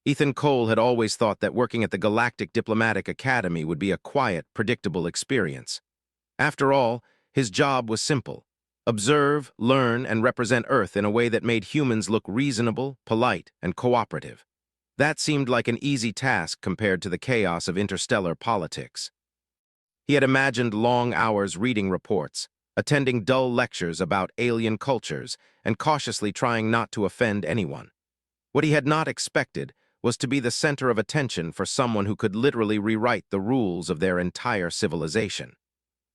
Ethan Cole had always thought that working at the Galactic Diplomatic Academy would be a quiet, predictable experience. After all, his job was simple: observe, learn, and represent Earth in a way that made humans look reasonable, polite, and cooperative. That seemed like an easy task compared to the chaos of interstellar politics. He had imagined long hours reading reports, attending dull lectures about alien cultures, and cautiously trying not to offend anyone. What he had not expected was to be the center of attention for someone who could literally rewrite the rules of their entire civilization.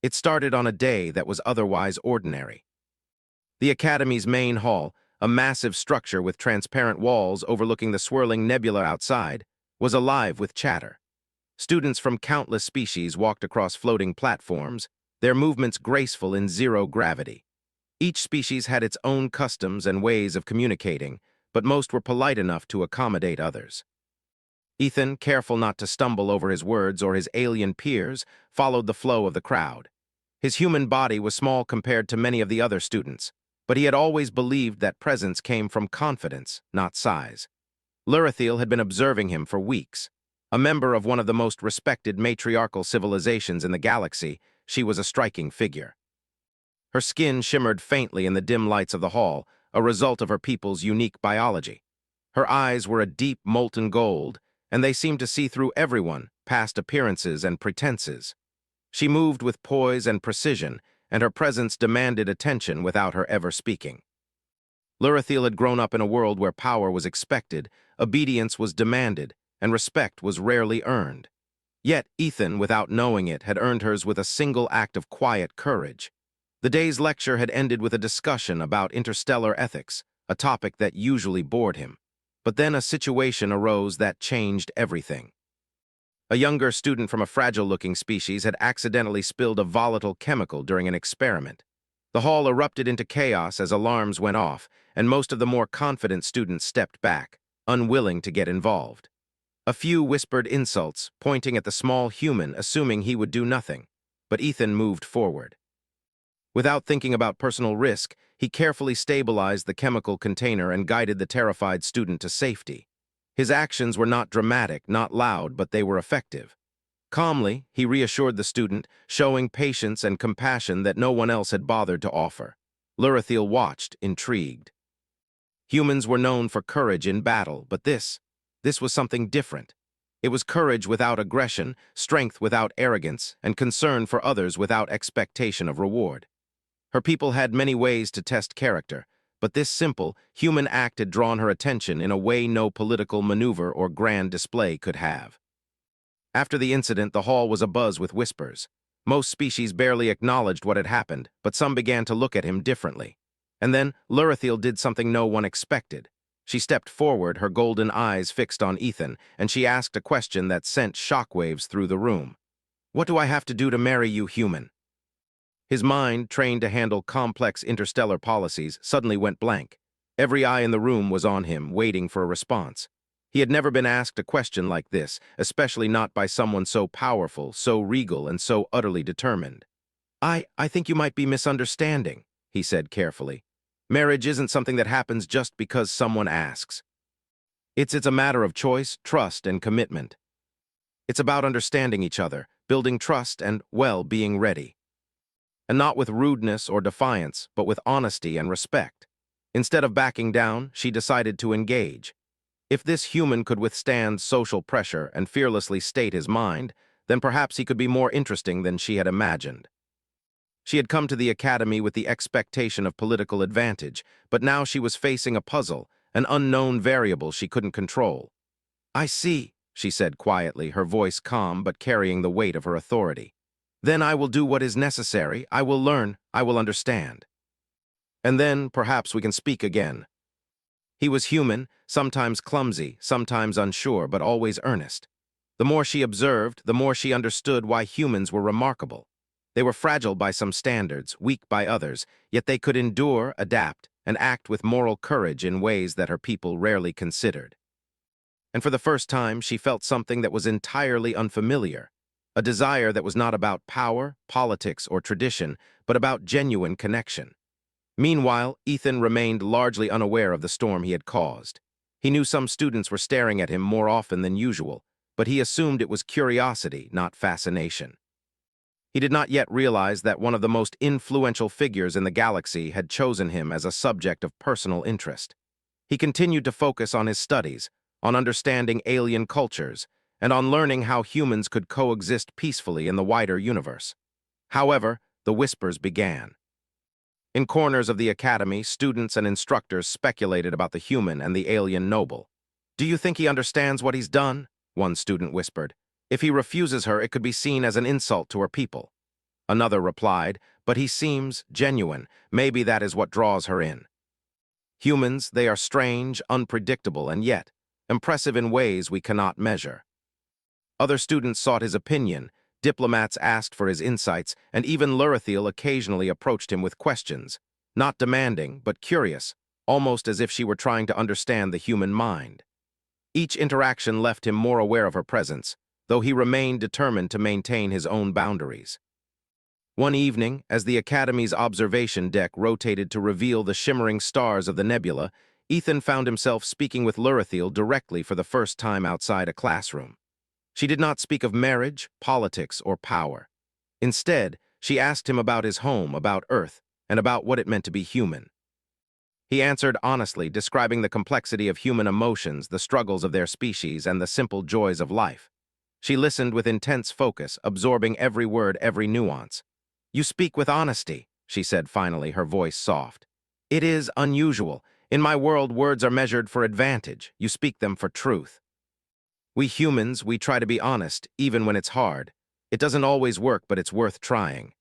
It started on a day that was otherwise ordinary. The Academy's main hall, a massive structure with transparent walls overlooking the swirling nebula outside, was alive with chatter. Students from countless species walked across floating platforms, their movements graceful in zero gravity. Each species had its own customs and ways of communicating, but most were polite enough to accommodate others. Ethan, careful not to stumble over his words or his alien peers, followed the flow of the crowd. His human body was small compared to many of the other students, but he had always believed that presence came from confidence, not size. Lurithiel had been observing him for weeks. A member of one of the most respected matriarchal civilizations in the galaxy, she was a striking figure. Her skin shimmered faintly in the dim lights of the hall, a result of her people's unique biology. Her eyes were a deep molten gold, and they seemed to see through everyone, past appearances and pretenses. She moved with poise and precision, and her presence demanded attention without her ever speaking. Lurithiel had grown up in a world where power was expected, obedience was demanded, and respect was rarely earned. Yet Ethan, without knowing it, had earned hers with a single act of quiet courage. The day's lecture had ended with a discussion about interstellar ethics, a topic that usually bored him. But then a situation arose that changed everything. A younger student from a fragile-looking species had accidentally spilled a volatile chemical during an experiment. The hall erupted into chaos as alarms went off, and most of the more confident students stepped back, unwilling to get involved. A few whispered insults, pointing at the small human, assuming he would do nothing. But Ethan moved forward. Without thinking about personal risk, he carefully stabilized the chemical container and guided the terrified student to safety. His actions were not dramatic, not loud, but they were effective. Calmly, he reassured the student, showing patience and compassion that no one else had bothered to offer. Lurithiel watched, intrigued. Humans were known for courage in battle, but this was something different. It was courage without aggression, strength without arrogance, and concern for others without expectation of reward. Her people had many ways to test character, but this simple, human act had drawn her attention in a way no political maneuver or grand display could have. After the incident, the hall was abuzz with whispers. Most species barely acknowledged what had happened, but some began to look at him differently. And then Lurithiel did something no one expected. She stepped forward, her golden eyes fixed on Ethan, and she asked a question that sent shockwaves through the room. "What do I have to do to marry you, human?" His mind, trained to handle complex interstellar policies, suddenly went blank. Every eye in the room was on him, waiting for a response. He had never been asked a question like this, especially not by someone so powerful, so regal, and so utterly determined. I think you might be misunderstanding," he said carefully. "Marriage isn't something that happens just because someone asks. It's a matter of choice, trust, and commitment. It's about understanding each other, building trust, and, well, being ready. And not with rudeness or defiance, but with honesty and respect." Instead of backing down, she decided to engage. If this human could withstand social pressure and fearlessly state his mind, then perhaps he could be more interesting than she had imagined. She had come to the academy with the expectation of political advantage, but now she was facing a puzzle, an unknown variable she couldn't control. "I see," she said quietly, her voice calm but carrying the weight of her authority. "Then I will do what is necessary. I will learn. I will understand. And then perhaps we can speak again." He was human, sometimes clumsy, sometimes unsure, but always earnest. The more she observed, the more she understood why humans were remarkable. They were fragile by some standards, weak by others, yet they could endure, adapt, and act with moral courage in ways that her people rarely considered. And for the first time, she felt something that was entirely unfamiliar, a desire that was not about power, politics, or tradition, but about genuine connection. Meanwhile, Ethan remained largely unaware of the storm he had caused. He knew some students were staring at him more often than usual, but he assumed it was curiosity, not fascination. He did not yet realize that one of the most influential figures in the galaxy had chosen him as a subject of personal interest. He continued to focus on his studies, on understanding alien cultures, and on learning how humans could coexist peacefully in the wider universe. However, the whispers began. In corners of the academy, students and instructors speculated about the human and the alien noble. "Do you think he understands what he's done?" one student whispered. "If he refuses her, it could be seen as an insult to her people." Another replied, "But he seems genuine. Maybe that is what draws her in." Humans, they are strange, unpredictable, and yet impressive in ways we cannot measure. Other students sought his opinion, diplomats asked for his insights, and even Lurithiel occasionally approached him with questions, not demanding, but curious, almost as if she were trying to understand the human mind. Each interaction left him more aware of her presence, though he remained determined to maintain his own boundaries. One evening, as the Academy's observation deck rotated to reveal the shimmering stars of the nebula, Ethan found himself speaking with Lurithiel directly for the first time outside a classroom. She did not speak of marriage, politics, or power. Instead, she asked him about his home, about Earth, and about what it meant to be human. He answered honestly, describing the complexity of human emotions, the struggles of their species, and the simple joys of life. She listened with intense focus, absorbing every word, every nuance. "You speak with honesty," she said finally, her voice soft. "It is unusual. In my world, words are measured for advantage. You speak them for truth. We humans, we try to be honest, even when it's hard. It doesn't always work, but it's worth trying."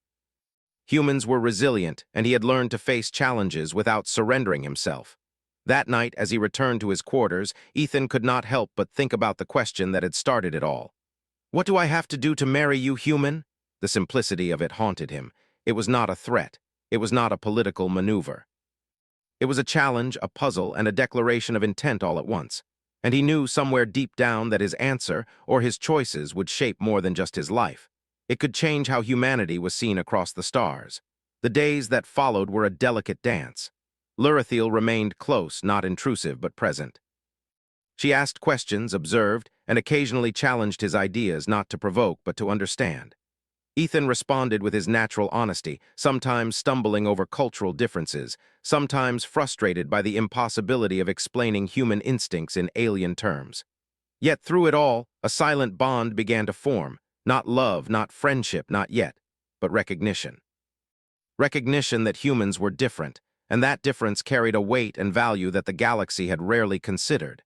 Humans were resilient, and he had learned to face challenges without surrendering himself. That night, as he returned to his quarters, Ethan could not help but think about the question that had started it all. "What do I have to do to marry you, human?" The simplicity of it haunted him. It was not a threat. It was not a political maneuver. It was a challenge, a puzzle, and a declaration of intent all at once. And he knew somewhere deep down that his answer, or his choices, would shape more than just his life. It could change how humanity was seen across the stars. The days that followed were a delicate dance. Lurithiel remained close, not intrusive, but present. She asked questions, observed, and occasionally challenged his ideas, not to provoke, but to understand. Ethan responded with his natural honesty, sometimes stumbling over cultural differences, sometimes frustrated by the impossibility of explaining human instincts in alien terms. Yet through it all, a silent bond began to form, not love, not friendship, not yet, but recognition. Recognition that humans were different, and that difference carried a weight and value that the galaxy had rarely considered.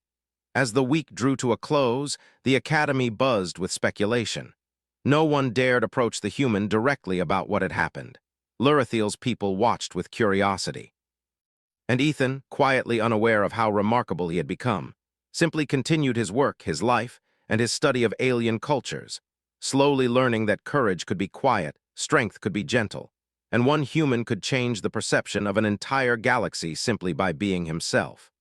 As the week drew to a close, the Academy buzzed with speculation. No one dared approach the human directly about what had happened. Lurithiel's people watched with curiosity. And Ethan, quietly unaware of how remarkable he had become, simply continued his work, his life, and his study of alien cultures, slowly learning that courage could be quiet, strength could be gentle, and one human could change the perception of an entire galaxy simply by being himself.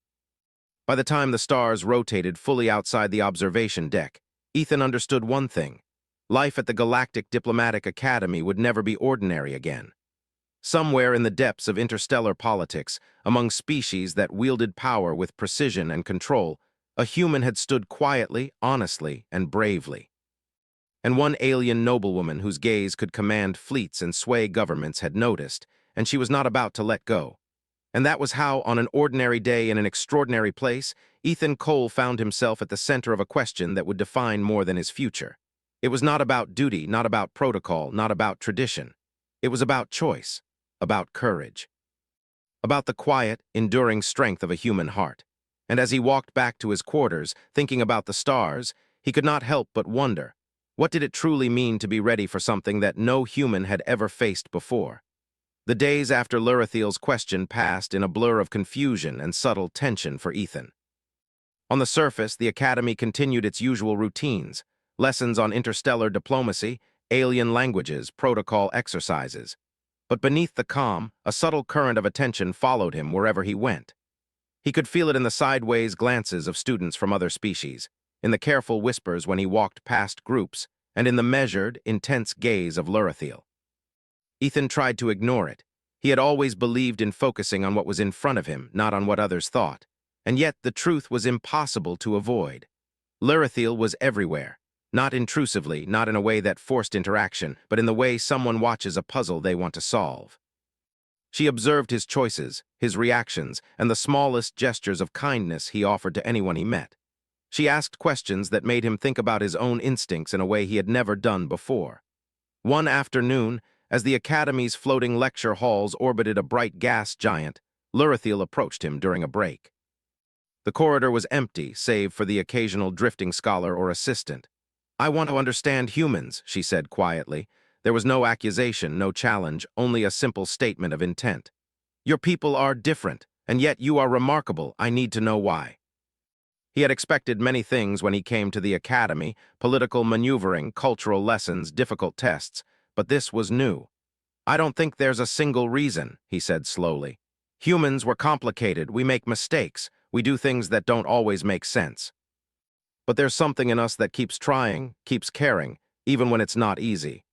By the time the stars rotated fully outside the observation deck, Ethan understood one thing. Life at the Galactic Diplomatic Academy would never be ordinary again. Somewhere in the depths of interstellar politics, among species that wielded power with precision and control, a human had stood quietly, honestly, and bravely. And one alien noblewoman whose gaze could command fleets and sway governments had noticed, and she was not about to let go. And that was how, on an ordinary day in an extraordinary place, Ethan Cole found himself at the center of a question that would define more than his future. It was not about duty, not about protocol, not about tradition. It was about choice, about courage, about the quiet, enduring strength of a human heart. And as he walked back to his quarters, thinking about the stars, he could not help but wonder, what did it truly mean to be ready for something that no human had ever faced before? The days after Lurithiel's question passed in a blur of confusion and subtle tension for Ethan. On the surface, the Academy continued its usual routines, lessons on interstellar diplomacy, alien languages, protocol exercises. But beneath the calm, a subtle current of attention followed him wherever he went. He could feel it in the sideways glances of students from other species, in the careful whispers when he walked past groups, and in the measured, intense gaze of Lurithiel. Ethan tried to ignore it. He had always believed in focusing on what was in front of him, not on what others thought. And yet the truth was impossible to avoid. Lurithil was everywhere, not intrusively, not in a way that forced interaction, but in the way someone watches a puzzle they want to solve. She observed his choices, his reactions, and the smallest gestures of kindness he offered to anyone he met. She asked questions that made him think about his own instincts in a way he had never done before. One afternoon, as the Academy's floating lecture halls orbited a bright gas giant, Lurithil approached him during a break. The corridor was empty, save for the occasional drifting scholar or assistant. "I want to understand humans," she said quietly. There was no accusation, no challenge, only a simple statement of intent. "Your people are different, and yet you are remarkable. I need to know why." He had expected many things when he came to the academy: political maneuvering, cultural lessons, difficult tests. But this was new. "I don't think there's a single reason," he said slowly. "Humans were complicated. We make mistakes. We do things that don't always make sense. But there's something in us that keeps trying, keeps caring, even when it's not easy.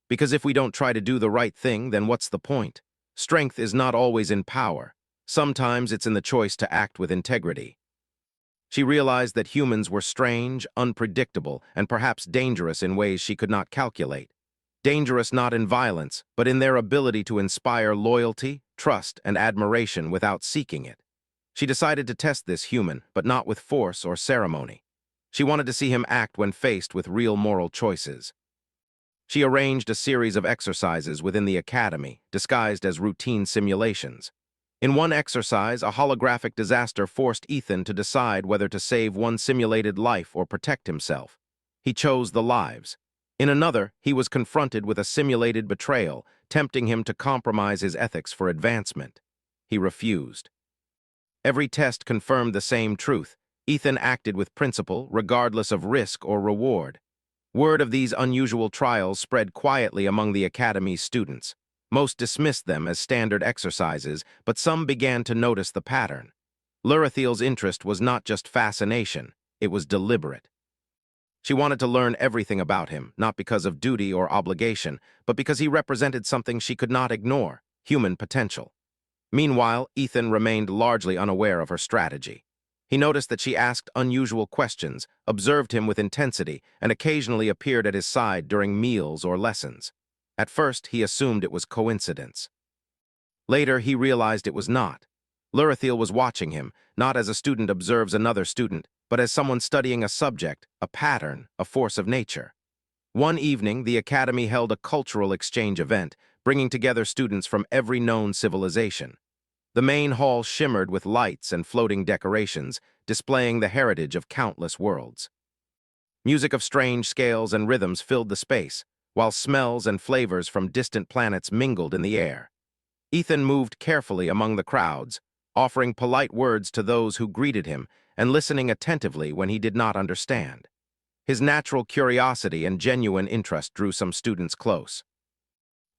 Because if we don't try to do the right thing, then what's the point? Strength is not always in power. Sometimes it's in the choice to act with integrity." She realized that humans were strange, unpredictable, and perhaps dangerous in ways she could not calculate. Dangerous not in violence, but in their ability to inspire loyalty, trust, and admiration without seeking it. She decided to test this human, but not with force or ceremony. She wanted to see him act when faced with real moral choices. She arranged a series of exercises within the academy, disguised as routine simulations. In one exercise, a holographic disaster forced Ethan to decide whether to save one simulated life or protect himself. He chose the lives. In another, he was confronted with a simulated betrayal, tempting him to compromise his ethics for advancement. He refused. Every test confirmed the same truth: Ethan acted with principle, regardless of risk or reward. Word of these unusual trials spread quietly among the academy's students. Most dismissed them as standard exercises, but some began to notice the pattern. Lurithil's interest was not just fascination, it was deliberate. She wanted to learn everything about him, not because of duty or obligation, but because he represented something she could not ignore: human potential. Meanwhile, Ethan remained largely unaware of her strategy. He noticed that she asked unusual questions, observed him with intensity, and occasionally appeared at his side during meals or lessons. At first, he assumed it was coincidence. Later, he realized it was not. Lurithil was watching him, not as a student observes another student, but as someone studying a subject, a pattern, a force of nature. One evening, the academy held a cultural exchange event, bringing together students from every known civilization. The main hall shimmered with lights and floating decorations, displaying the heritage of countless worlds. Music of strange scales and rhythms filled the space, while smells and flavors from distant planets mingled in the air. Ethan moved carefully among the crowds, offering polite words to those who greeted him and listening attentively when he did not understand. His natural curiosity and genuine interest drew some students close.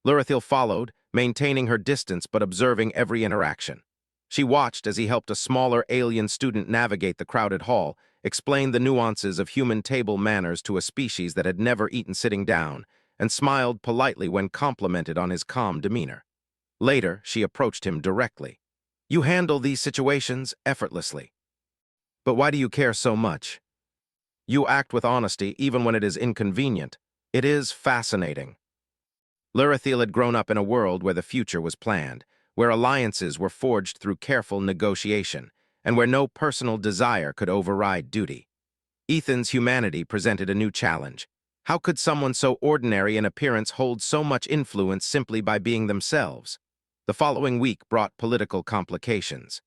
Lurithil followed, maintaining her distance but observing every interaction. She watched as he helped a smaller alien student navigate the crowded hall, explained the nuances of human table manners to a species that had never eaten sitting down, and smiled politely when complimented on his calm demeanor. Later, she approached him directly. "You handle these situations effortlessly. But why do you care so much? You act with honesty even when it is inconvenient. It is fascinating." Lurithil had grown up in a world where the future was planned, where alliances were forged through careful negotiation, and where no personal desire could override duty. Ethan's humanity presented a new challenge. How could someone so ordinary in appearance hold so much influence simply by being themselves? The following week brought political complications.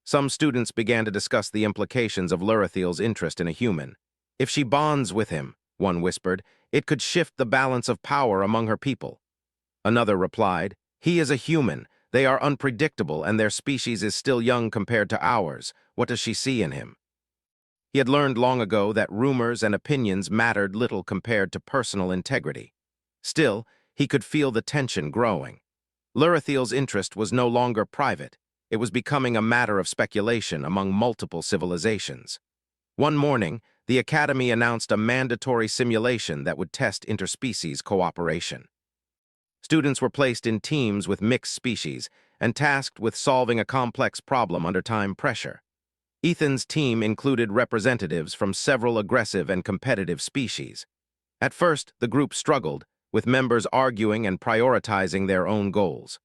Some students began to discuss the implications of Lurithil's interest in a human. "If she bonds with him," one whispered, "it could shift the balance of power among her people." Another replied, "He is a human. They are unpredictable, and their species is still young compared to ours. What does she see in him?" He had learned long ago that rumors and opinions mattered little compared to personal integrity. Still, he could feel the tension growing. Lurithil's interest was no longer private. It was becoming a matter of speculation among multiple civilizations. One morning, the Academy announced a mandatory simulation that would test interspecies cooperation. Students were placed in teams with mixed species, and tasked with solving a complex problem under time pressure. Ethan's team included representatives from several aggressive and competitive species. At first, the group struggled, with members arguing and prioritizing their own goals.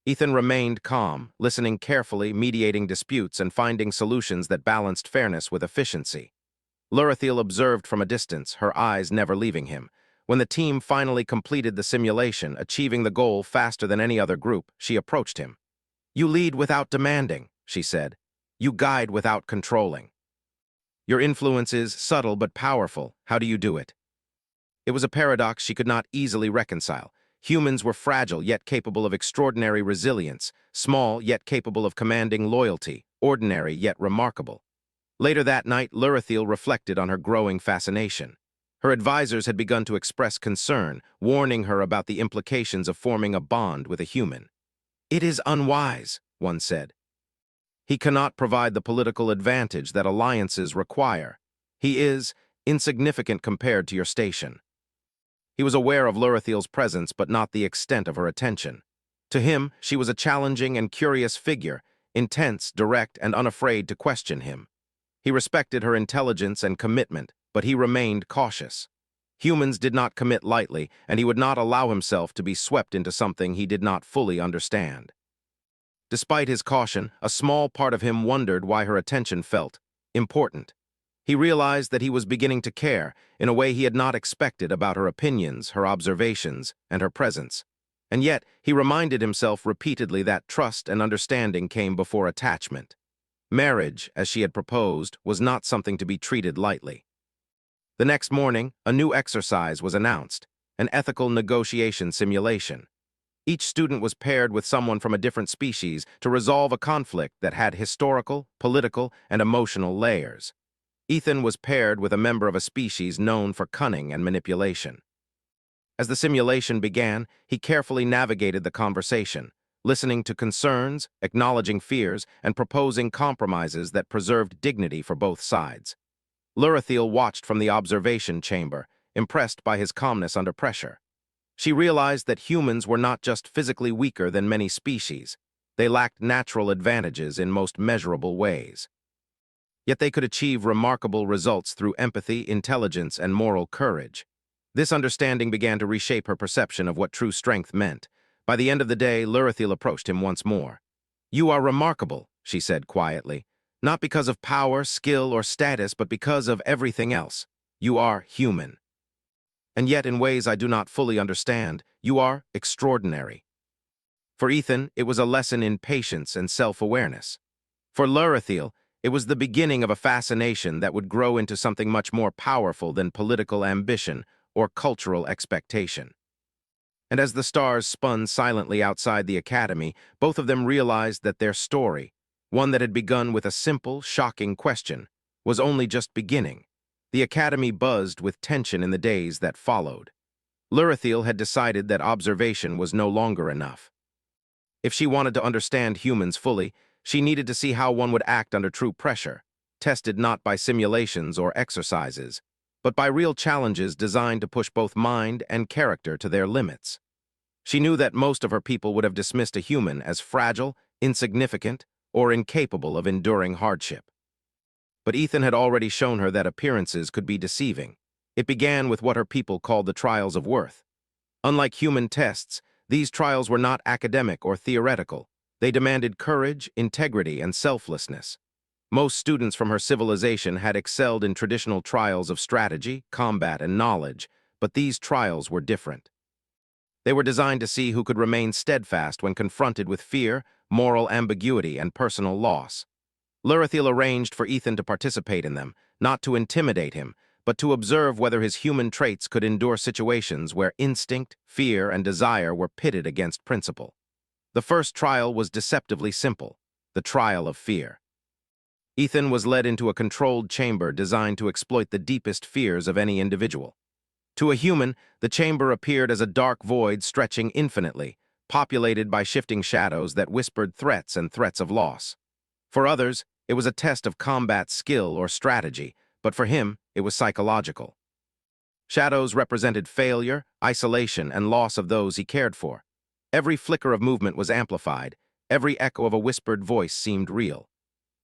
Ethan remained calm, listening carefully, mediating disputes, and finding solutions that balanced fairness with efficiency. Lurithil observed from a distance, her eyes never leaving him. When the team finally completed the simulation, achieving the goal faster than any other group, she approached him. "You lead without demanding," she said. "You guide without controlling. Your influence is subtle but powerful. How do you do it?" It was a paradox she could not easily reconcile. Humans were fragile yet capable of extraordinary resilience, small yet capable of commanding loyalty, ordinary yet remarkable. Later that night, Lurithil reflected on her growing fascination. Her advisors had begun to express concern, warning her about the implications of forming a bond with a human. "It is unwise," one said. "He cannot provide the political advantage that alliances require. He is insignificant compared to your station." He was aware of Lurithil's presence but not the extent of her attention. To him, she was a challenging and curious figure, intense, direct, and unafraid to question him. He respected her intelligence and commitment, but he remained cautious. Humans did not commit lightly, and he would not allow himself to be swept into something he did not fully understand. Despite his caution, a small part of him wondered why her attention felt important. He realized that he was beginning to care, in a way he had not expected, about her opinions, her observations, and her presence. And yet, he reminded himself repeatedly that trust and understanding came before attachment. Marriage, as she had proposed, was not something to be treated lightly. The next morning, a new exercise was announced, an ethical negotiation simulation. Each student was paired with someone from a different species to resolve a conflict that had historical, political, and emotional layers. Ethan was paired with a member of a species known for cunning and manipulation. As the simulation began, he carefully navigated the conversation, listening to concerns, acknowledging fears, and proposing compromises that preserved dignity for both sides. Lurithil watched from the observation chamber, impressed by his calmness under pressure. She realized that humans were not just physically weaker than many species. They lacked natural advantages in most measurable ways. Yet they could achieve remarkable results through empathy, intelligence, and moral courage. This understanding began to reshape her perception of what true strength meant. By the end of the day, Lurithil approached him once more. "You are remarkable," she said quietly, "not because of power, skill, or status, but because of everything else. You are human. And yet, in ways I do not fully understand, you are extraordinary." For Ethan, it was a lesson in patience and self-awareness. For Lurithil, it was the beginning of a fascination that would grow into something much more powerful than political ambition or cultural expectation. And as the stars spun silently outside the academy, both of them realized that their story, one that had begun with a simple, shocking question, was only just beginning. The academy buzzed with tension in the days that followed. Lurithil had decided that observation was no longer enough. If she wanted to understand humans fully, she needed to see how one would act under true pressure, tested not by simulations or exercises, but by real challenges designed to push both mind and character to their limits. She knew that most of her people would have dismissed a human as fragile, insignificant, or incapable of enduring hardship. But Ethan had already shown her that appearances could be deceiving. It began with what her people called the trials of worth. Unlike human tests, these trials were not academic or theoretical. They demanded courage, integrity, and selflessness. Most students from her civilization had excelled in traditional trials of strategy, combat, and knowledge, but these trials were different. They were designed to see who could remain steadfast when confronted with fear, moral ambiguity, and personal loss. Lurithil arranged for Ethan to participate in them, not to intimidate him, but to observe whether his human traits could endure situations where instinct, fear, and desire were pitted against principle. The first trial was deceptively simple, the trial of fear. Ethan was led into a controlled chamber designed to exploit the deepest fears of any individual. To a human, the chamber appeared as a dark void stretching infinitely, populated by shifting shadows that whispered threats and threats of loss. For others, it was a test of combat skill or strategy, but for him, it was psychological. Shadows represented failure, isolation, and loss of those he cared for. Every flicker of movement was amplified, every echo of a whispered voice seemed real.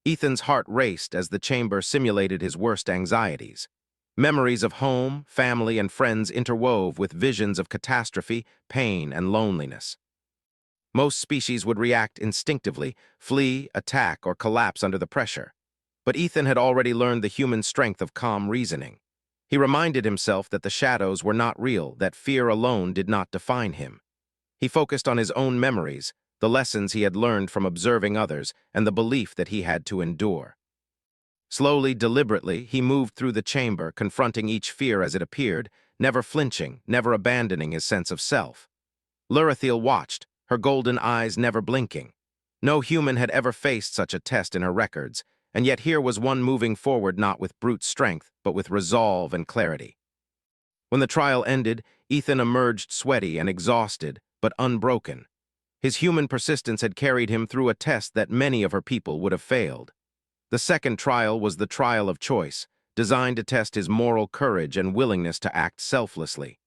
Ethan's heart raced as the chamber simulated his worst anxieties. Memories of home, family, and friends interwove with visions of catastrophe, pain, and loneliness. Most species would react instinctively, flee, attack, or collapse under the pressure. But Ethan had already learned the human strength of calm reasoning. He reminded himself that the shadows were not real, that fear alone did not define him. He focused on his own memories, the lessons he had learned from observing others, and the belief that he had to endure. Slowly, deliberately, he moved through the chamber, confronting each fear as it appeared, never flinching, never abandoning his sense of self. Lurithil watched, her golden eyes never blinking. No human had ever faced such a test in her records, and yet here was one moving forward not with brute strength, but with resolve and clarity. When the trial ended, Ethan emerged sweaty and exhausted, but unbroken. His human persistence had carried him through a test that many of her people would have failed. The second trial was the trial of choice, designed to test his moral courage and willingness to act selflessly.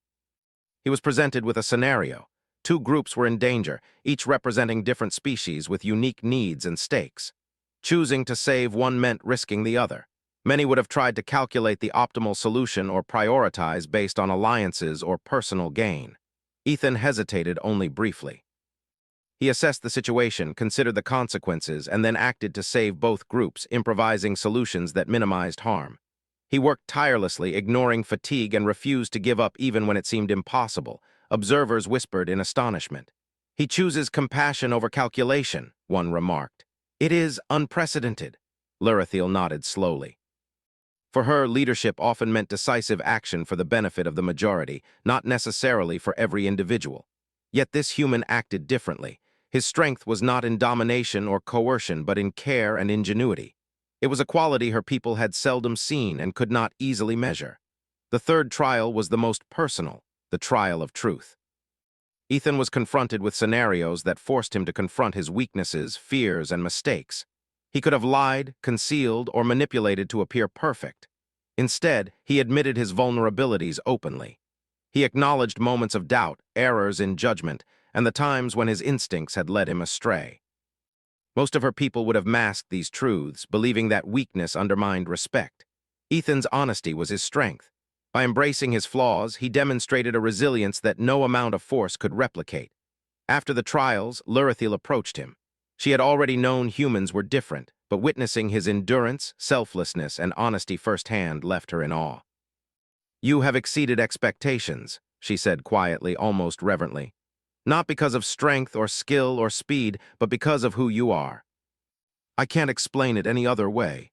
He was presented with a scenario. Two groups were in danger, each representing different species with unique needs and stakes. Choosing to save one meant risking the other. Many would have tried to calculate the optimal solution or prioritize based on alliances or personal gain. Ethan hesitated only briefly. He assessed the situation, considered the consequences, and then acted to save both groups, improvising solutions that minimized harm. He worked tirelessly, ignoring fatigue, and refused to give up even when it seemed impossible. Observers whispered in astonishment. "He chooses compassion over calculation," one remarked. "It is unprecedented." Lurithil nodded slowly. For her, leadership often meant decisive action for the benefit of the majority, not necessarily for every individual. Yet this human acted differently. His strength was not in domination or coercion, but in care and ingenuity. It was a quality her people had seldom seen and could not easily measure. The third trial was the most personal, the trial of truth. Ethan was confronted with scenarios that forced him to confront his weaknesses, fears, and mistakes. He could have lied, concealed, or manipulated to appear perfect. Instead, he admitted his vulnerabilities openly. He acknowledged moments of doubt, errors in judgment, and the times when his instincts had led him astray. Most of her people would have masked these truths, believing that weakness undermined respect. Ethan's honesty was his strength. By embracing his flaws, he demonstrated a resilience that no amount of force could replicate. After the trials, Lurithil approached him. She had already known humans were different, but witnessing his endurance, selflessness, and honesty firsthand left her in awe. "You have exceeded expectations," she said quietly, almost reverently. "Not because of strength or skill or speed, but because of who you are. I can't explain it any other way."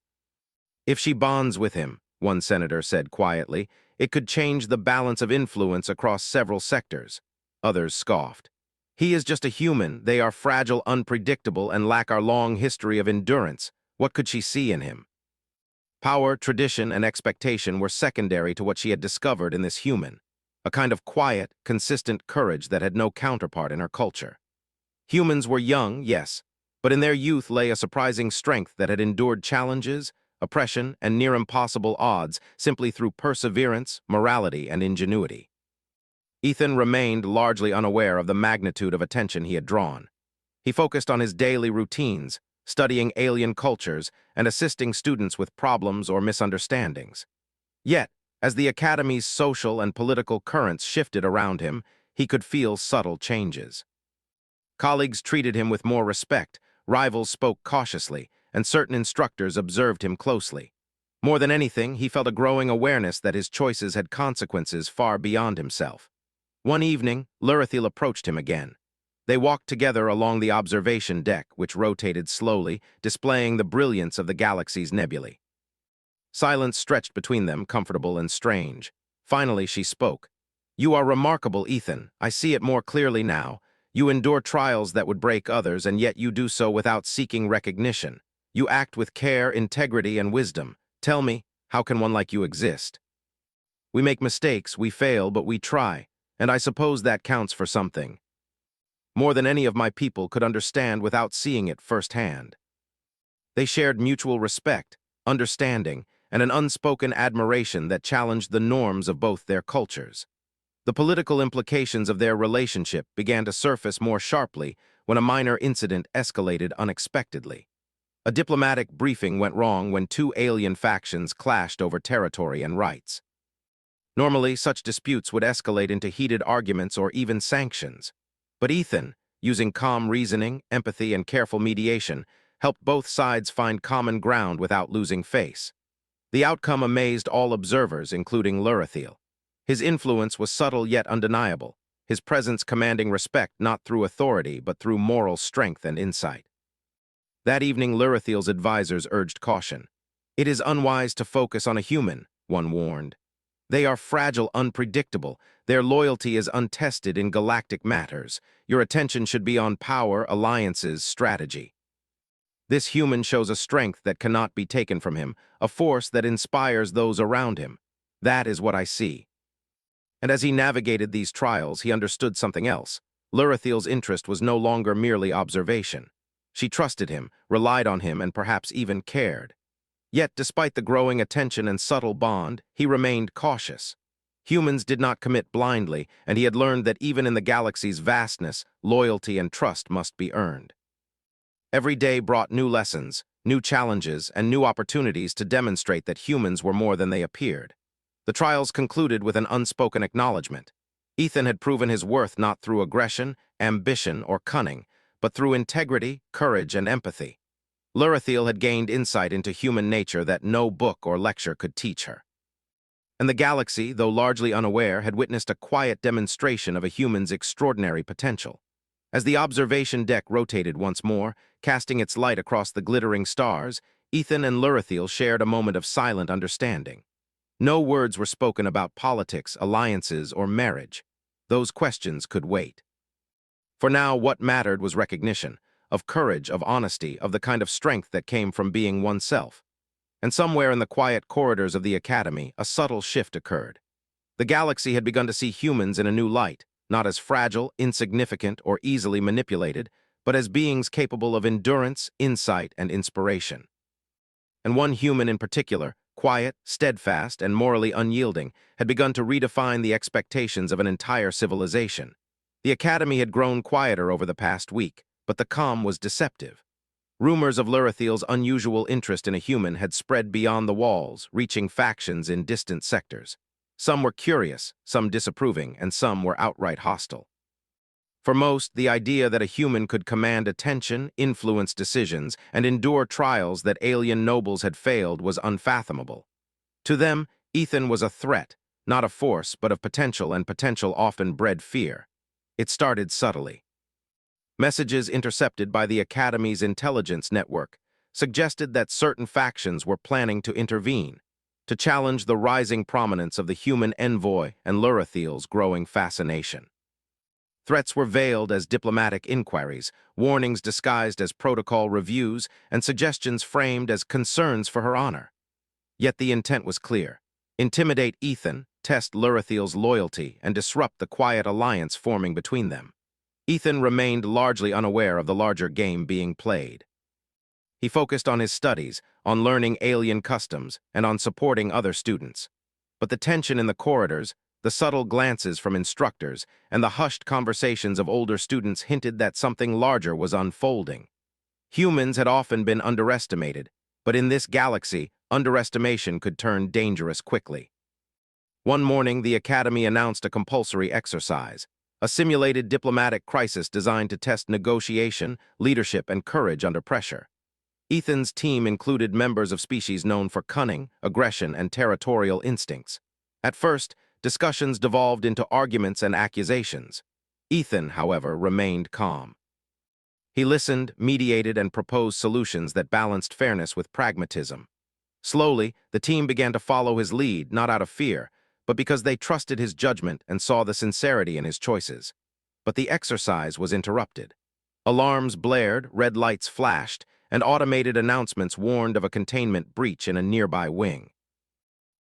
"If she bonds with him," one senator said quietly, "it could change the balance of influence across several sectors." Others scoffed. "He is just a human. They are fragile, unpredictable, and lack our long history of endurance. What could she see in him?" Power, tradition, and expectation were secondary to what she had discovered in this human, a kind of quiet, consistent courage that had no counterpart in her culture. Humans were young, yes, but in their youth lay a surprising strength that had endured challenges, oppression, and near impossible odds simply through perseverance, morality, and ingenuity. Ethan remained largely unaware of the magnitude of attention he had drawn. He focused on his daily routines, studying alien cultures, and assisting students with problems or misunderstandings. Yet, as the Academy's social and political currents shifted around him, he could feel subtle changes. Colleagues treated him with more respect, rivals spoke cautiously, and certain instructors observed him closely. More than anything, he felt a growing awareness that his choices had consequences far beyond himself. One evening, Lurithil approached him again. They walked together along the observation deck, which rotated slowly, displaying the brilliance of the galaxy's nebulae. Silence stretched between them, comfortable and strange. Finally, she spoke. "You are remarkable, Ethan. I see it more clearly now. You endure trials that would break others, and yet you do so without seeking recognition. You act with care, integrity, and wisdom. Tell me, how can one like you exist?" "We make mistakes, we fail, but we try, and I suppose that counts for something. More than any of my people could understand without seeing it firsthand." They shared mutual respect, understanding, and an unspoken admiration that challenged the norms of both their cultures. The political implications of their relationship began to surface more sharply when a minor incident escalated unexpectedly. A diplomatic briefing went wrong when two alien factions clashed over territory and rights. Normally, such disputes would escalate into heated arguments or even sanctions. But Ethan, using calm reasoning, empathy, and careful mediation, helped both sides find common ground without losing face. The outcome amazed all observers, including Lurithiel. His influence was subtle yet undeniable, his presence commanding respect not through authority but through moral strength and insight. That evening, Lurithiel's advisors urged caution. "It is unwise to focus on a human," one warned. "They are fragile, unpredictable. Their loyalty is untested in galactic matters. Your attention should be on power, alliances, strategy. This human shows a strength that cannot be taken from him, a force that inspires those around him. That is what I see." And as he navigated these trials, he understood something else. Lurithiel's interest was no longer merely observation. She trusted him, relied on him, and perhaps even cared. Yet, despite the growing attention and subtle bond, he remained cautious. Humans did not commit blindly, and he had learned that even in the galaxy's vastness, loyalty and trust must be earned. Every day brought new lessons, new challenges, and new opportunities to demonstrate that humans were more than they appeared. The trials concluded with an unspoken acknowledgement. Ethan had proven his worth not through aggression, ambition, or cunning, but through integrity, courage, and empathy. Lurithiel had gained insight into human nature that no book or lecture could teach her. And the galaxy, though largely unaware, had witnessed a quiet demonstration of a human's extraordinary potential. As the observation deck rotated once more, casting its light across the glittering stars, Ethan and Lurithiel shared a moment of silent understanding. No words were spoken about politics, alliances, or marriage. Those questions could wait. For now, what mattered was recognition, of courage, of honesty, of the kind of strength that came from being oneself. And somewhere in the quiet corridors of the Academy, a subtle shift occurred. The galaxy had begun to see humans in a new light, not as fragile, insignificant, or easily manipulated, but as beings capable of endurance, insight, and inspiration. And one human in particular, quiet, steadfast, and morally unyielding, had begun to redefine the expectations of an entire civilization. The Academy had grown quieter over the past week, but the calm was deceptive. Rumors of Lurithiel's unusual interest in a human had spread beyond the walls, reaching factions in distant sectors. Some were curious, some disapproving, and some were outright hostile. For most, the idea that a human could command attention, influence decisions, and endure trials that alien nobles had failed was unfathomable. To them, Ethan was a threat, not a force, but of potential, and potential often bred fear. It started subtly. Messages intercepted by the Academy's intelligence network suggested that certain factions were planning to intervene, to challenge the rising prominence of the human envoy and Lurithiel's growing fascination. Threats were veiled as diplomatic inquiries, warnings disguised as protocol reviews, and suggestions framed as concerns for her honor. Yet the intent was clear: intimidate Ethan, test Lurithiel's loyalty, and disrupt the quiet alliance forming between them. Ethan remained largely unaware of the larger game being played. He focused on his studies, on learning alien customs, and on supporting other students. But the tension in the corridors, the subtle glances from instructors, and the hushed conversations of older students hinted that something larger was unfolding. Humans had often been underestimated, but in this galaxy, underestimation could turn dangerous quickly. One morning, the Academy announced a compulsory exercise, a simulated diplomatic crisis designed to test negotiation, leadership, and courage under pressure. Ethan's team included members of species known for cunning, aggression, and territorial instincts. At first, discussions devolved into arguments and accusations. Ethan, however, remained calm. He listened, mediated, and proposed solutions that balanced fairness with pragmatism. Slowly, the team began to follow his lead, not out of fear, but because they trusted his judgment and saw the sincerity in his choices. But the exercise was interrupted. Alarms blared, red lights flashed, and automated announcements warned of a containment breach in a nearby wing.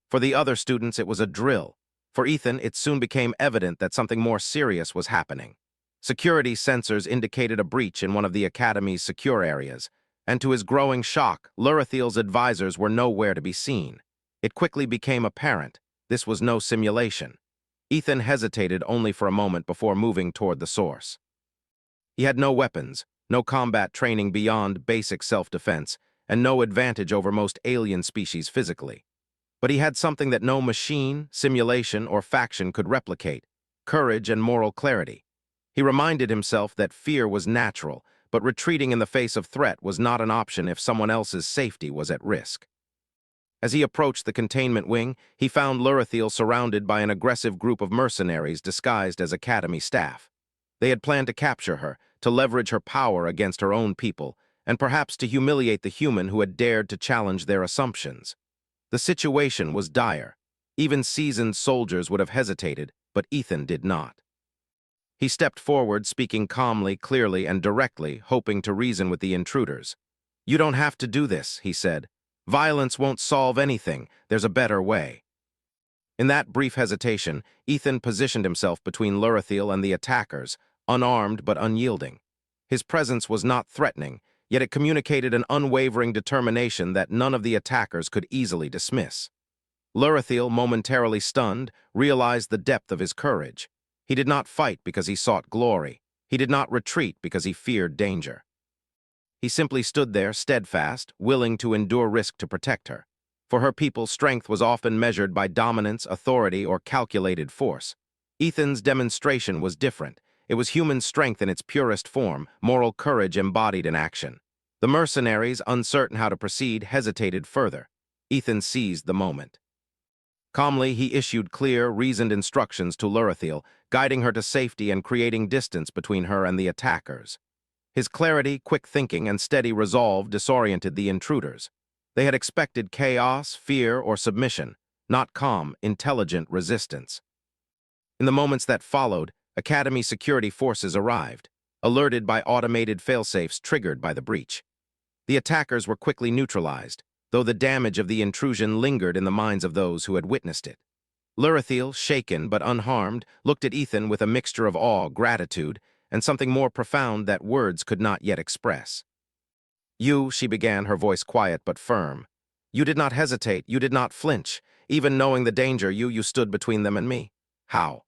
For the other students, it was a drill. For Ethan, it soon became evident that something more serious was happening. Security sensors indicated a breach in one of the Academy's secure areas, and to his growing shock, Lurithiel's advisors were nowhere to be seen. It quickly became apparent this was no simulation. Ethan hesitated only for a moment before moving toward the source. He had no weapons, no combat training beyond basic self-defense, and no advantage over most alien species physically. But he had something that no machine, simulation, or faction could replicate: courage and moral clarity. He reminded himself that fear was natural, but retreating in the face of threat was not an option if someone else's safety was at risk. As he approached the containment wing, he found Lurithil surrounded by an aggressive group of mercenaries disguised as Academy staff. They had planned to capture her, to leverage her power against her own people, and perhaps to humiliate the human who had dared to challenge their assumptions. The situation was dire. Even seasoned soldiers would have hesitated, but Ethan did not. He stepped forward, speaking calmly, clearly, and directly, hoping to reason with the intruders. "You don't have to do this," he said. "Violence won't solve anything. There's a better way." In that brief hesitation, Ethan positioned himself between Lurithil and the attackers, unarmed but unyielding. His presence was not threatening, yet it communicated an unwavering determination that none of the attackers could easily dismiss. Lurithil, momentarily stunned, realized the depth of his courage. He did not fight because he sought glory. He did not retreat because he feared danger. He simply stood there, steadfast, willing to endure risk to protect her. For her people, strength was often measured by dominance, authority, or calculated force. Ethan's demonstration was different. It was human strength in its purest form, moral courage embodied in action. The mercenaries, uncertain how to proceed, hesitated further. Ethan seized the moment. Calmly, he issued clear, reasoned instructions to Lurithil, guiding her to safety and creating distance between her and the attackers. His clarity, quick thinking, and steady resolve disoriented the intruders. They had expected chaos, fear, or submission, not calm, intelligent resistance. In the moments that followed, Academy security forces arrived, alerted by automated failsafes triggered by the breach. The attackers were quickly neutralized, though the damage of the intrusion lingered in the minds of those who had witnessed it. Lurithil, shaken but unharmed, looked at Ethan with a mixture of awe, gratitude, and something more profound that words could not yet express. "You," she began, her voice quiet but firm. "You did not hesitate, you did not flinch. Even knowing the danger, you stood between them and me. How?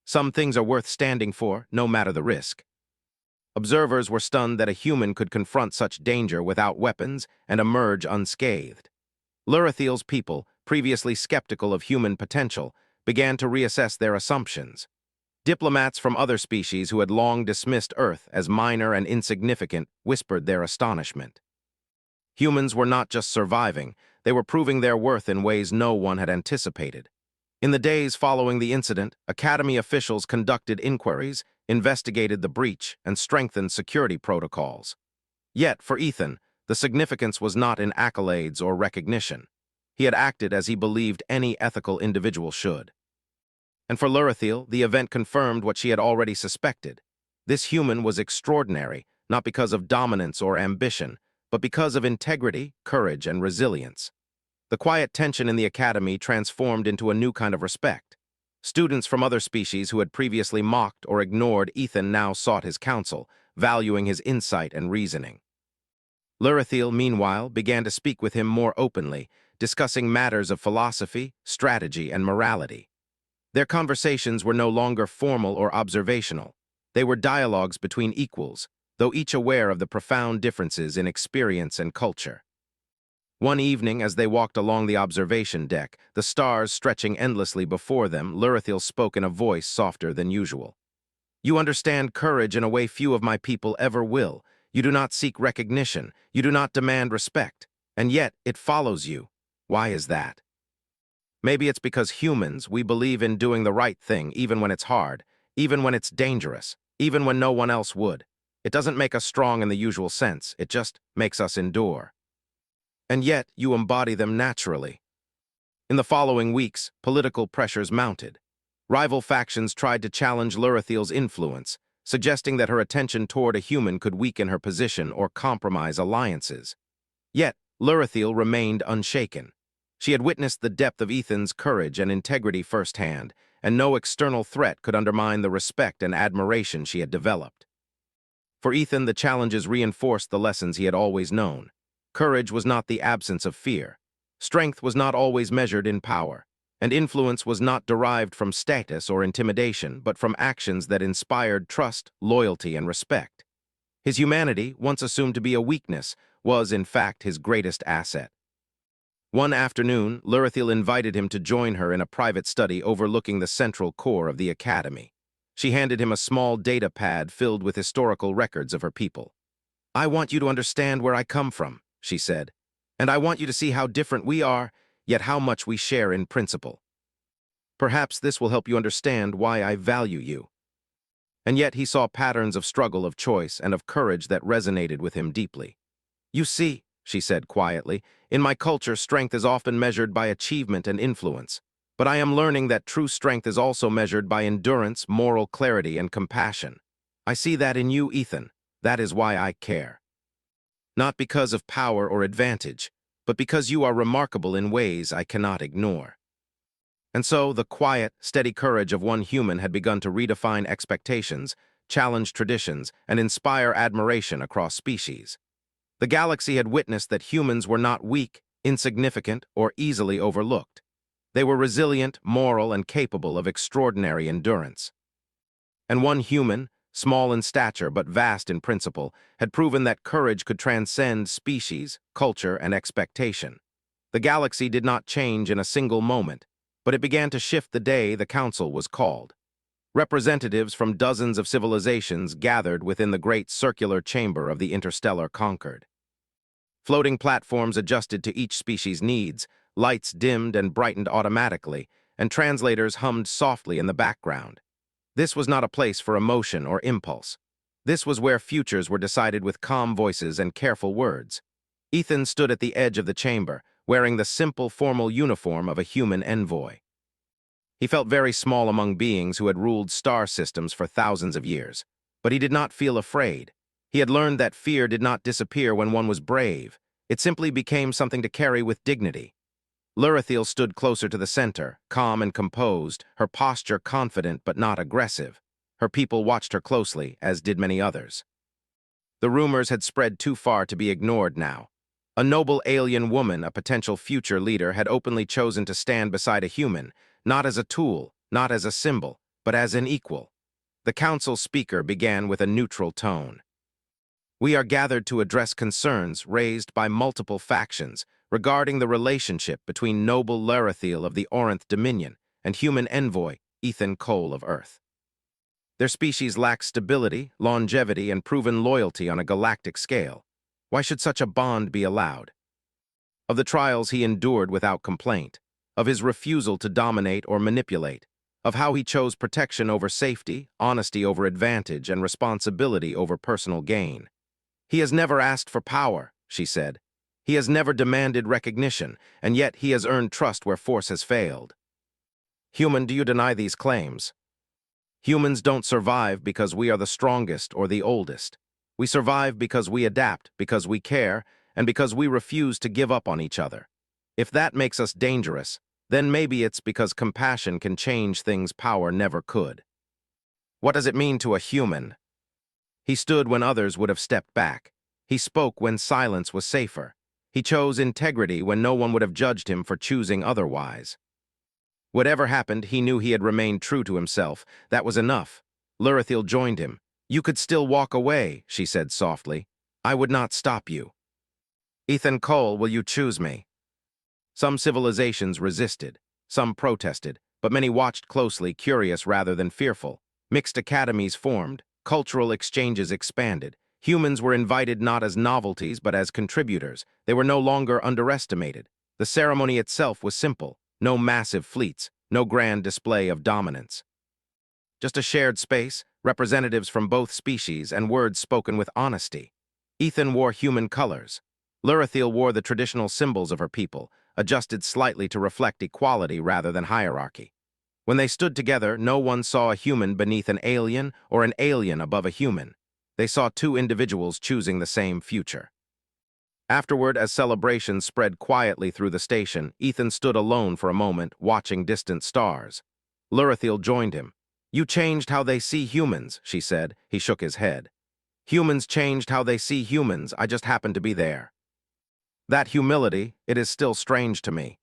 Some things are worth standing for, no matter the risk." Observers were stunned that a human could confront such danger without weapons and emerge unscathed. Lurithil's people, previously skeptical of human potential, began to reassess their assumptions. Diplomats from other species who had long dismissed Earth as minor and insignificant whispered their astonishment. Humans were not just surviving, they were proving their worth in ways no one had anticipated. In the days following the incident, Academy officials conducted inquiries, investigated the breach, and strengthened security protocols. Yet, for Ethan, the significance was not in accolades or recognition. He had acted as he believed any ethical individual should. And for Lurithil, the event confirmed what she had already suspected. This human was extraordinary, not because of dominance or ambition, but because of integrity, courage, and resilience. The quiet tension in the Academy transformed into a new kind of respect. Students from other species who had previously mocked or ignored Ethan now sought his counsel, valuing his insight and reasoning. Lurithil, meanwhile, began to speak with him more openly, discussing matters of philosophy, strategy, and morality. Their conversations were no longer formal or observational. They were dialogues between equals, though each aware of the profound differences in experience and culture. One evening, as they walked along the observation deck, the stars stretching endlessly before them, Lurithil spoke in a voice softer than usual. "You understand courage in a way few of my people ever will. You do not seek recognition. You do not demand respect. And yet, it follows you. Why is that? Maybe it's because humans, we believe in doing the right thing even when it's hard, even when it's dangerous, even when no one else would. It doesn't make us strong in the usual sense, it just makes us endure. And yet, you embody them naturally." In the following weeks, political pressures mounted. Rival factions tried to challenge Lurithil's influence, suggesting that her attention toward a human could weaken her position or compromise alliances. Yet, Lurithil remained unshaken. She had witnessed the depth of Ethan's courage and integrity firsthand, and no external threat could undermine the respect and admiration she had developed. For Ethan, the challenges reinforced the lessons he had always known. Courage was not the absence of fear. Strength was not always measured in power. And influence was not derived from status or intimidation, but from actions that inspired trust, loyalty, and respect. His humanity, once assumed to be a weakness, was, in fact, his greatest asset. One afternoon, Lurithil invited him to join her in a private study overlooking the central core of the academy. She handed him a small data pad filled with historical records of her people. "I want you to understand where I come from," she said, "and I want you to see how different we are, yet how much we share in principle. Perhaps this will help you understand why I value you." And yet he saw patterns of struggle, of choice, and of courage that resonated with him deeply. "You see," she said quietly, "in my culture, strength is often measured by achievement and influence. But I am learning that true strength is also measured by endurance, moral clarity, and compassion. I see that in you, Ethan. That is why I care. Not because of power or advantage, but because you are remarkable in ways I cannot ignore." And so, the quiet, steady courage of one human had begun to redefine expectations, challenge traditions, and inspire admiration across species. The galaxy had witnessed that humans were not weak, insignificant, or easily overlooked. They were resilient, moral, and capable of extraordinary endurance. And one human, small in stature but vast in principle, had proven that courage could transcend species, culture, and expectation. The galaxy did not change in a single moment, but it began to shift the day the council was called. Representatives from dozens of civilizations gathered within the great circular chamber of the interstellar Concord. Floating platforms adjusted to each species' needs, lights dimmed and brightened automatically, and translators hummed softly in the background. This was not a place for emotion or impulse. This was where futures were decided with calm voices and careful words. Ethan stood at the edge of the chamber, wearing the simple, formal uniform of a human envoy. He felt very small among beings who had ruled star systems for thousands of years. But he did not feel afraid. He had learned that fear did not disappear when one was brave. It simply became something to carry with dignity. Lurithil stood closer to the center, calm and composed, her posture confident but not aggressive. Her people watched her closely, as did many others. The rumors had spread too far to be ignored now. A noble alien woman, a potential future leader, had openly chosen to stand beside a human, not as a tool, not as a symbol, but as an equal. The council speaker began with a neutral tone. "We are gathered to address concerns raised by multiple factions regarding the relationship between noble Lurithil of the Orinth Dominion and human envoy Ethan Cole of Earth. Their species lacks stability, longevity, and proven loyalty on a galactic scale. Why should such a bond be allowed? Of the trials he endured without complaint, of his refusal to dominate or manipulate, of how he chose protection over safety, honesty over advantage, and responsibility over personal gain. He has never asked for power," she said. "He has never demanded recognition, and yet he has earned trust where force has failed. Human, do you deny these claims? Humans don't survive because we are the strongest or the oldest. We survive because we adapt, because we care, and because we refuse to give up on each other. If that makes us dangerous, then maybe it's because compassion can change things power never could. What does it mean to a human?" He stood when others would have stepped back. He spoke when silence was safer. He chose integrity when no one would have judged him for choosing otherwise. Whatever happened, he knew he had remained true to himself. That was enough. Lurithil joined him. "You could still walk away," she said softly. "I would not stop you. Ethan Cole, will you choose me?" Some civilizations resisted. Some protested, but many watched closely, curious rather than fearful. Mixed academies formed. Cultural exchanges expanded. Humans were invited not as novelties, but as contributors. They were no longer underestimated. The ceremony itself was simple. No massive fleets, no grand display of dominance. Just a shared space, representatives from both species, and words spoken with honesty. Ethan wore human colors. Lurithil wore the traditional symbols of her people, adjusted slightly to reflect equality rather than hierarchy. When they stood together, no one saw a human beneath an alien or an alien above a human. They saw two individuals choosing the same future. Afterward, as celebrations spread quietly through the station, Ethan stood alone for a moment, watching distant stars. Lurithil joined him. "You changed how they see humans," she said. He shook his head. "Humans changed how they see humans. I just happened to be there." That humility, it is still strange to me.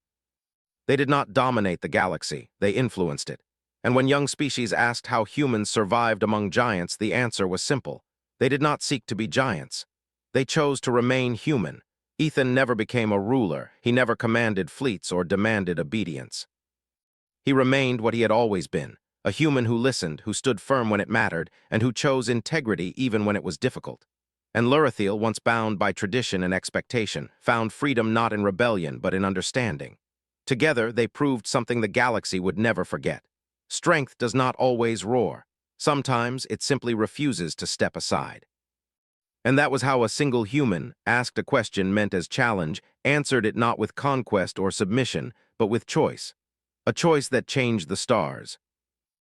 They did not dominate the galaxy, they influenced it. And when young species asked how humans survived among giants, the answer was simple. They did not seek to be giants. They chose to remain human. Ethan never became a ruler. He never commanded fleets or demanded obedience. He remained what he had always been, a human who listened, who stood firm when it mattered, and who chose integrity even when it was difficult. And Lurithiel, once bound by tradition and expectation, found freedom not in rebellion but in understanding. Together, they proved something the galaxy would never forget. Strength does not always roar. Sometimes it simply refuses to step aside. And that was how a single human, asked a question meant as challenge, answered it not with conquest or submission, but with choice. A choice that changed the stars.